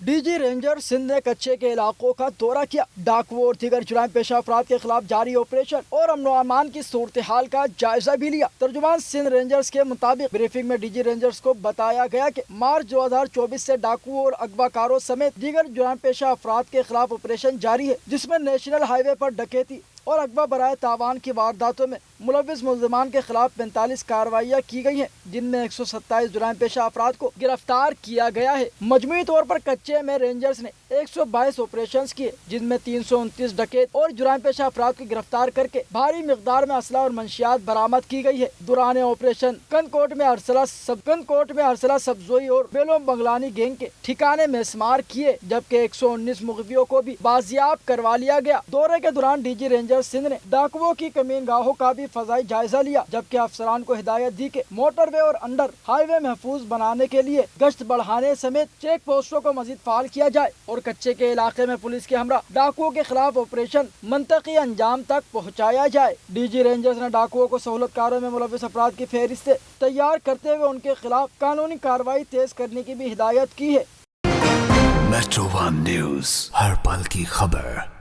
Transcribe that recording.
D G ranger Sindh نے کچے کے علاقوں کا دورہ کیا، ڈاکوؤں اور دیگر جرائم پیشہ افراد کے خلاف جاری آپریشن اور امن و امان کی صورتحال کا جائزہ بھی لیا۔ ترجمان سندھ رینجرز کے مطابق بریفنگ میں ڈی جی رینجرز کو بتایا گیا کہ مارچ 2024 سے ڈاکوؤں اور اغوا کاروں سمیت دیگر جرائم پیشہ افراد کے خلاف آپریشن جاری ہے، جس میں نیشنل ہائی وے پر ڈکیتی اور اغوا برائے تاوان کی وارداتوں میں ملوث ملزمان کے خلاف 45 کارروائیاں کی گئی ہیں، جن میں 127 جرائم پیشہ افراد کو گرفتار کیا گیا ہے۔ مجموعی طور پر کچے میں رینجرز نے 122 آپریشنز کیے، جن میں 329 ڈکیت اور جرائم پیشہ افراد کو گرفتار کر کے بھاری مقدار میں اسلحہ اور منشیات برآمد کی گئی ہے۔ دوران آپریشن کنکوٹ میں ارسلہ سبزوئی اور بیلو بنگلانی گینگ کے ٹھکانے مسمار کیے، جبکہ 119 مغویوں کو بھی بازیاب کروا لیا گیا۔ دورے کے دوران ڈی جی رینجر سندھ نے ڈاکوؤں کی کمین گاہوں کا بھی فضائی جائزہ لیا، جبکہ افسران کو ہدایت دی کہ موٹر وے اور انڈر ہائی وے محفوظ بنانے کے لیے گشت بڑھانے سمیت چیک پوسٹوں کو مزید فعال کیا جائے اور کچے کے علاقے میں پولیس کے ہمراہ ڈاکوؤں کے خلاف آپریشن منطقی انجام تک پہنچایا جائے۔ ڈی جی رینجرز نے ڈاکوؤں کو سہولت کاروں میں ملوث افراد کی فہرستیں تیار کرتے ہوئے ان کے خلاف قانونی کارروائی تیز کرنے کی بھی ہدایت کی ہے۔ میٹرو ون نیوز، ہر پل کی خبر۔